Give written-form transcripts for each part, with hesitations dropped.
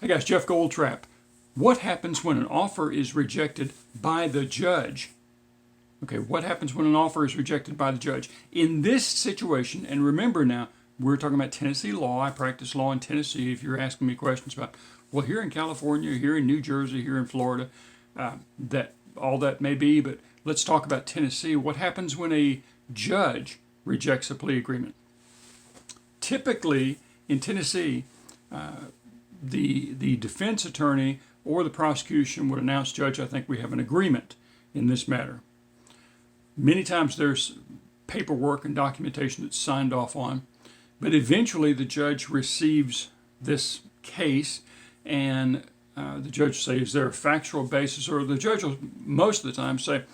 Hey guys, Jeff Goldtrap. What happens when an offer is rejected by the judge? Okay, what happens when an offer is rejected by the judge? In this situation, and remember now, we're talking about Tennessee law. I practice law in Tennessee. If you're asking me questions about, well, here in California, here in New Jersey, here in Florida, all that may be, but let's talk about Tennessee. What happens when a judge rejects a plea agreement? Typically, in Tennessee, the defense attorney or the prosecution would announce, Judge, I think we have an agreement in this matter. Many times there's paperwork and documentation that's signed off on, but eventually the judge receives this case and the judge will say, is there a factual basis? Or the judge will most of the time say,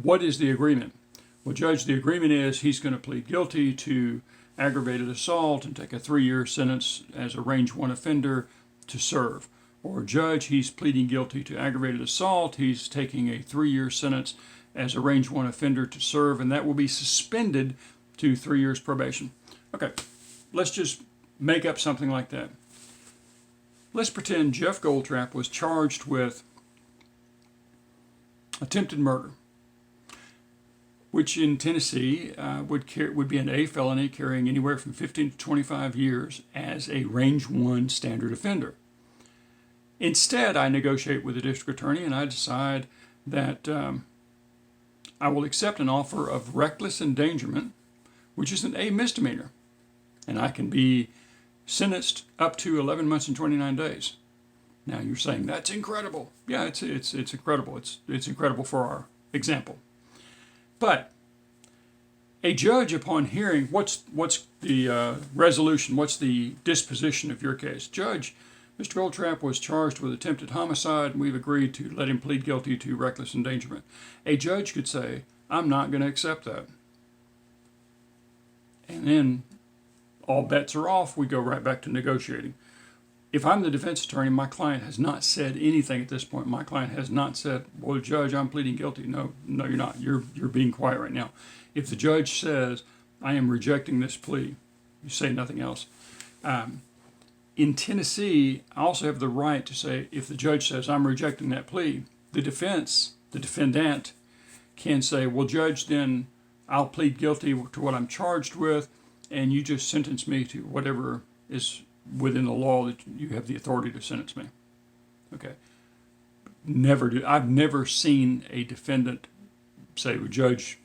what is the agreement? Well, Judge, the agreement is he's going to plead guilty to aggravated assault and take a 3-year sentence as a range 1 offender to serve. Or Judge, he's pleading guilty to aggravated assault. He's taking a 3-year sentence as a range 1 offender to serve, and that will be suspended to 3 years probation. Okay, let's just make up something like that. Let's pretend Jeff Goldtrap was charged with attempted murder, which in Tennessee would be an A felony carrying anywhere from 15 to 25 years as a range 1 standard offender. Instead, I negotiate with the district attorney and I decide that I will accept an offer of reckless endangerment, which is an A misdemeanor, and I can be sentenced up to 11 months and 29 days. Now you're saying that's incredible. Yeah, it's incredible. It's incredible for our example. But a judge, upon hearing what's the resolution, what's the disposition of your case? Judge, Mr. Goldtrap was charged with attempted homicide and we've agreed to let him plead guilty to reckless endangerment. A judge could say, I'm not going to accept that. And then all bets are off. We go right back to negotiating. If I'm the defense attorney, my client has not said anything at this point. My client has not said, well, Judge, I'm pleading guilty. No, you're not. You're being quiet right now. If the judge says, I am rejecting this plea, you say nothing else. In Tennessee, I also have the right to say, if the judge says, I'm rejecting that plea, the defendant can say, well, Judge, then I'll plead guilty to what I'm charged with, and you just sentence me to whatever is within the law that you have the authority to sentence me. Okay. I've never seen a defendant say, well, Judge,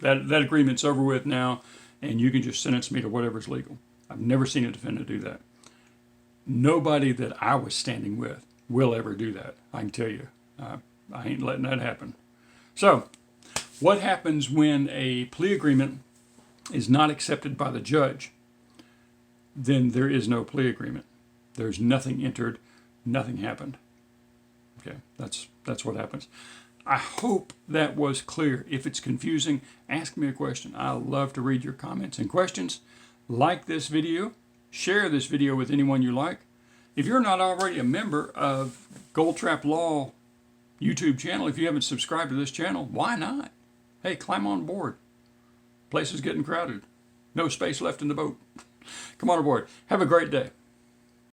that agreement's over with now, and you can just sentence me to whatever's legal. I've never seen a defendant do that. Nobody that I was standing with will ever do that. I can tell you. I ain't letting that happen. So, what happens when a plea agreement is not accepted by the judge? Then there is no plea agreement. There's nothing entered, nothing happened. Okay, that's what happens. I hope that was clear. If it's confusing, ask me a question. I love to read your comments and questions. Like this video, share this video with anyone you like. If you're not already a member of Goldtrap Law YouTube channel, if you haven't subscribed to this channel, why not? Hey, climb on board. Place is getting crowded. No space left in the boat. Come on aboard. Have a great day.